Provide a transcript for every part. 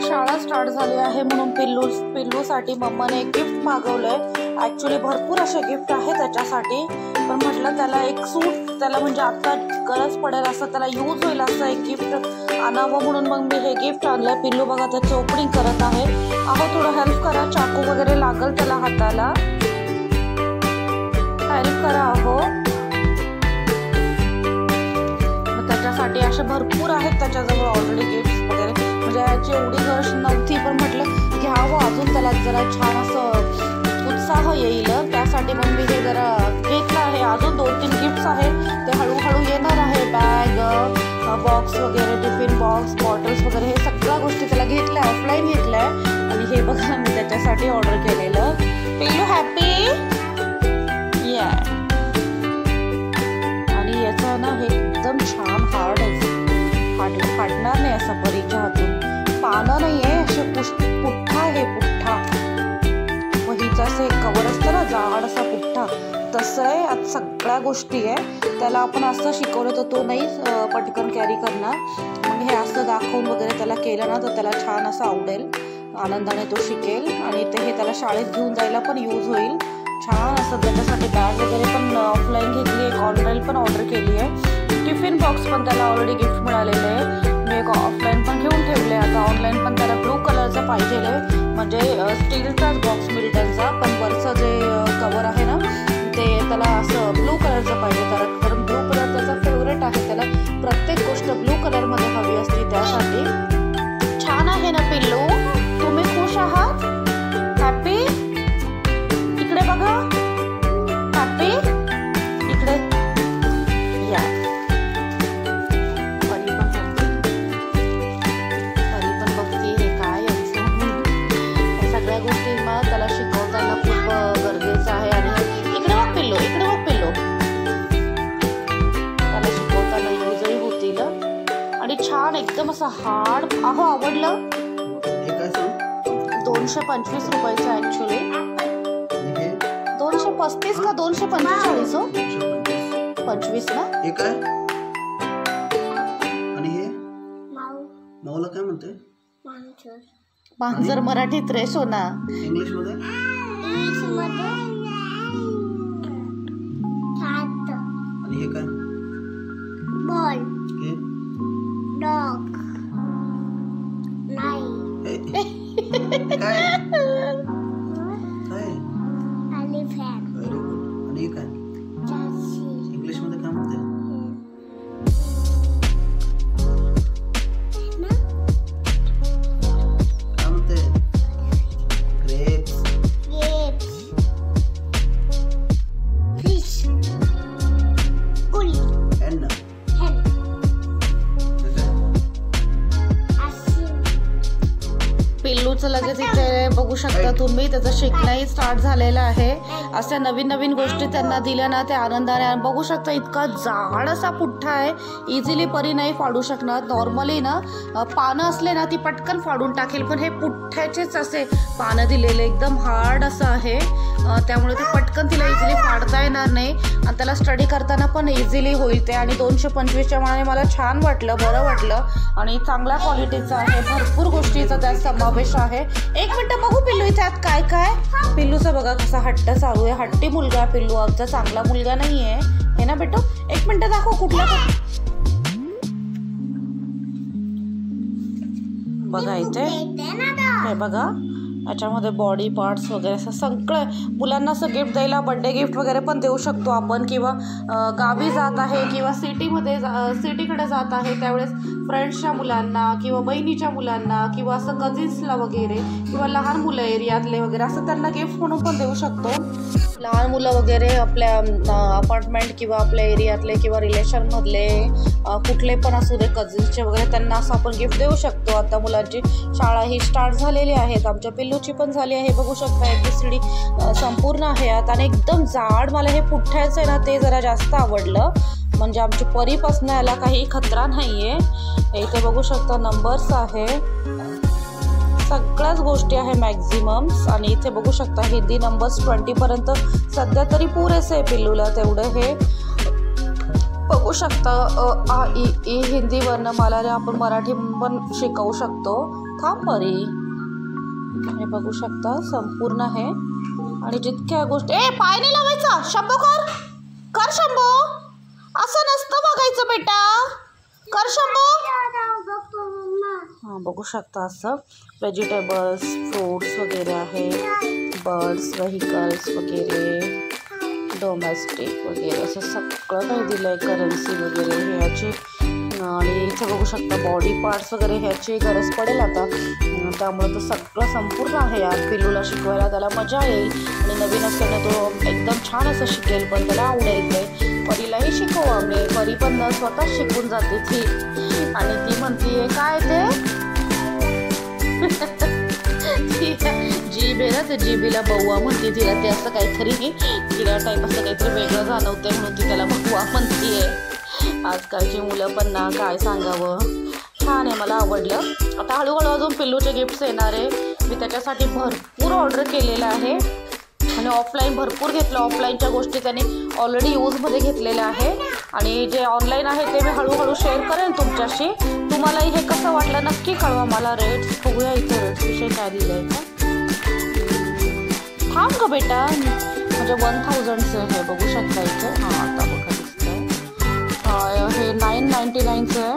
पिल्लूची शाळा स्टार्ट झाली आहे म्हणून पिल्लूसाठी मम्माने एक गिफ्ट मागवलंय। ॲक्च्युली भरपूर असे गिफ्ट आहे त्याच्यासाठी, पण म्हटलं त्याला एक सूट त्याला म्हणजे आता गरज पडेल असं त्याला यूज होईल असं एक गिफ्ट आणावं म्हणून मग मी हे गिफ्ट आणलं। पिल्लू बघा त्याची ओपनिंग करत आहे। अहो थोडं हेल्प करा, चाकू वगैरे लागल त्याला हाताला, हेल्प करा अहो। त्याच्यासाठी असे भरपूर आहेत त्याच्याजवळ ऑलरेडी गिफ्ट्स वगैरे, म्हणजे याची एवढी गरज नव्हती पण म्हटलं घ्यावं अजून त्याला जरा छान असं उत्साह येईल, त्यासाठी मग मी हे जरा घेतलं आहे। अजून 2-3 गिफ्ट्स आहेत ते हळूहळू येणार आहे। बॅग बॉक्स वगैरे, टिफिन बॉक्स, बॉटल्स वगैरे हे सगळ्या गोष्टी त्याला घेतल्या, ऑफलाईन घेतल्या आणि हे बघा मी त्याच्यासाठी ऑर्डर केलेलं। पिल्लू हॅपी या। आणि याचं ना हे एकदम छान हार्ड आहे, फाटणार नाही असं परीच्या हातून, पानं नाही आहे असे पुठ्ठा आहे, पुठ्ठा वहीचं असं एक कवर असतं ना जाड असा पुठ्ठा तसं आहे। आता सगळ्या गोष्टी आहे, त्याला आपण असं शिकवलं तर तो नाही पटकन कॅरी करणार, मग हे असं दाखवून वगैरे त्याला केलं ना तर त्याला छान असं आवडेल, आनंदाने तो शिकेल आणि ते हे त्याला शाळेत घेऊन जायला पण यूज होईल छान असं। त्याच्यासाठी बॅग वगैरे पण ऑफलाईन घेतली आहे, ऑनलाईन पण ऑर्डर केली आहे। टिफिन बॉक्स पण त्याला ऑलरेडी गिफ्ट मिळालेलं आहे, मी एक ऑफलाईन पण घेऊन ठेवले, आता ऑनलाईन पण त्याला ब्लू कलरचा पाहिजे आहे, म्हणजे स्टीलचाच बॉक्स मिळेल त्यांचा, पण वरचं जे कवर आहे ना ते त्याला असं ब्लू कलरचं पाहिजे, कारण ब्लू कलर त्याचा फेवरेट आहे, त्याला प्रत्येक गोष्ट ब्लू कलरमध्ये हवी असते त्यासाठी। छान आहे ना पिल्लू, तुम्ही खुश आहात? हॅपी? इकडे बघा हॅपी, इकडे या। परी पण बघते हे काय सगळ्या गोष्टी मग त्याला शिकवताना खूप गरजेचं आहे। आणि इकडे बघ पिल्लू, इकडे बघ पिल्लू, त्याला शिकवताना यूजही होतील आणि छान एकदम असं हार्ड। अहो आवडलं? 225 रुपयाचं ॲक्च्युली, 235 का 245 हो? 25 ना? हे काय? आणि हे माऊला काय म्हणते? मांजर मराठीत रे सोना, इंग्लिश मध्ये आणि हे काय? बॉल, हे डॉग, नाई, काय? काय? Elephant, very good. आणि हे काय? जर्सी, इंग्लिश मध्ये काय म्हणते? काय म्हणते? ग्रेप्स, ग्रेप्स, फिश, कुली, हेन, हेन, हे काय? आसिम। पिल्लूचं लगेच इथे बघू शकता तुम्ही, त्याचं शिकणंही स्टार्ट झालेलं आहे। अशा नवीन नवीन गोष्टी त्यांना दिल्या ना ते आनंदाने बघू शकता, इतका जाड असा पुठ्ठा आहे, इझिली परी नाही फाडू शकणार। नॉर्मली ना पानं असले ना ती पटकन फाडून टाकेल, पण हे पुठ्ठ्याचेच असे पानं दिलेले, एकदम हार्ड असं आहे, त्यामुळे ते पटकन तिला इझिली फाडता येणार नाही आणि त्याला स्टडी करताना पण इझिली होईल ते। आणि 225च्या मानाने मला छान वाटलं, बरं वाटलं आणि चांगल्या क्वालिटीचं आहे, भरपूर गोष्टीचा त्यात समावेश आहे। 1 मिनिट बघू पिल्लू त्यात काय काय। पिल्लूचं बघा कसा हट्ट चालू आहे, हट्टी मुलगा पिल्लू, आमचा चांगला मुलगा नाही आहे हे ना बेटो। 1 मिनिट दाखव कुठला बघा इथे, हे बघा याच्यामध्ये बॉडी पार्ट्स वगैरे असं सगळं मुलांना असं गिफ्ट द्यायला, बर्थडे गिफ्ट वगैरे पण देऊ शकतो आपण, किंवा गावी जात आहे किंवा सिटीकडे जात आहे त्यावेळेस फ्रेंड्सच्या मुलांना किंवा बहिणीच्या मुलांना किंवा असं कझिन्सला वगैरे किंवा लहान मुलं एरियातले वगैरे असं त्यांना गिफ्ट म्हणून पण देऊ शकतो। लहान मुलं वगैरे आपल्या अपार्टमेंट किंवा आपल्या एरियातले किंवा रिलेशनमधले कुठले पण असू दे, कझिन्सचे वगैरे, त्यांना असं आपण गिफ्ट देऊ शकतो। आता मुलांची शाळा ही स्टार्ट झालेली आहे, आमच्या पिल्लूची पण झाली आहे, बघू शकता ABCD संपूर्ण आहे आता। आणि एकदम जाड मला हे पुठ्ठ्याचं आहे ना ते जरा जास्त आवडलं, म्हणजे आमची परीपासून याला काही खतरा नाही आहे। इथे बघू शकता नंबर्स आहे, सगळ्याच गोष्टी आहे मॅक्झिमम्स। आणि इथे बघू शकता हिंदी नंबर्स 20 पर्यंत सध्या तरी पुरेसे आहे पिल्लूला, तेवढं हे बघू शकता। आ इ ई हिंदी वर्णमाला आपण मराठी पण शिकवू शकतो, थांब परी. हे बघू शकता संपूर्ण आहे आणि जितक्या गोष्टी पाय नाही लावायचा. शंभू कर शंभू. असं नसतं बघायचं बेटा. कर शंभू. हां बघू शकता असं व्हेजिटेबल्स फ्रूट्स वगैरे आहे. बर्ड्स व्हेकल्स वगैरे डोमेस्टिक वगैरे असं सगळं काही दिलं आहे. करन्सी वगैरे ह्याची आणि इथं बघू शकता बॉडी पार्ट्स वगैरे ह्याची गरज पडेल आता. त्यामुळे तो सगळं संपूर्ण आहे यार. पिल्लूला शिकवायला त्याला मजा येईल आणि नवीन असल्याने तो एकदम छान असं शिकेल पण त्याला आवडेल ते. परीलाही शिकवू आम्ही. परी पण स्वतः शिकून जाते ती आणि ती म्हणते काय ते जीभ आहे ना ते जीबीला बउवा म्हणते तिला. ते असं काहीतरी तिला टाईप असं काहीतरी वेगळं जाणवतंय म्हणून ती त्याला बउवा म्हणते. आजकालची मुलं पण ना काय सांगावं. छान आहे मला आवडलं. आता हळूहळू अजून पिल्लूचे गिफ्ट्स येणार आहे. मी त्याच्यासाठी भरपूर ऑर्डर केलेलं आहे आणि ऑफलाईन भरपूर घेतलं. ऑफलाईनच्या गोष्टी त्यांनी ऑलरेडी यूजमध्ये घेतलेल्या आहे आणि जे ऑनलाईन आहे ते मी हळूहळू शेअर करेन तुमच्याशी. तुम्हालाही हे कसं वाटलं नक्की कळवा मला. रेट्स बघूया इथे रेट्सविषयी काय दिलं आहे का. थांब का बेटा. म्हणजे 1000चं हे बघू शकता इथे. हां आता बघा दिसतंय. हे 999चं आहे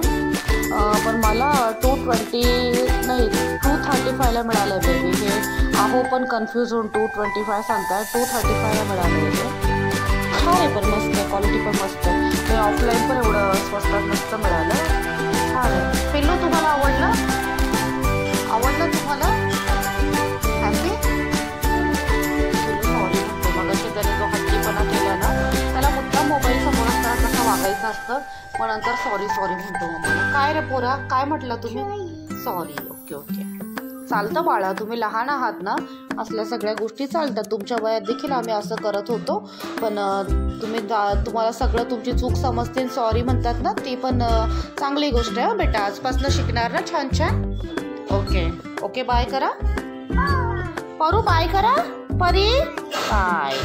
पण मला 235ला मिळालं आहे बेबी. हे आहो पण कन्फ्यूज होऊन 225 सांगताय. 235ला मिळालं आहे. छान आहे पण मस्त आहे. क्वालिटी पण मस्त आहे. हे ऑफलाईन पण एवढं स्वस्तात नसतं मिळालं. छान आहे. पिल्लू तुम्हाला आवडलं तुम्हाला. हॅपी. सॉरी म्हणतो मग अशी त्याने जो हट्टीपणा केला ना त्याला मुद्दाम मोबाईल समोर असताना कसं वागायचं असतं. मग नंतर सॉरी म्हणतो मग. काय रे पोरा काय म्हटलं तुम्ही. सॉरी. ओके चालतं बाळा. तुम्ही लहान आहात ना. असल्या सगळ्या गोष्टी चालतात. तुमच्या वयात देखील आम्ही असं करत होतो पण तुम्हाला सगळं तुमची चूक समजते. सॉरी म्हणतात ना ती पण चांगली गोष्ट आहे बेटा. आजपासून शिकणार ना छान. ओके बाय करा. परू बाय करा. परी बाय.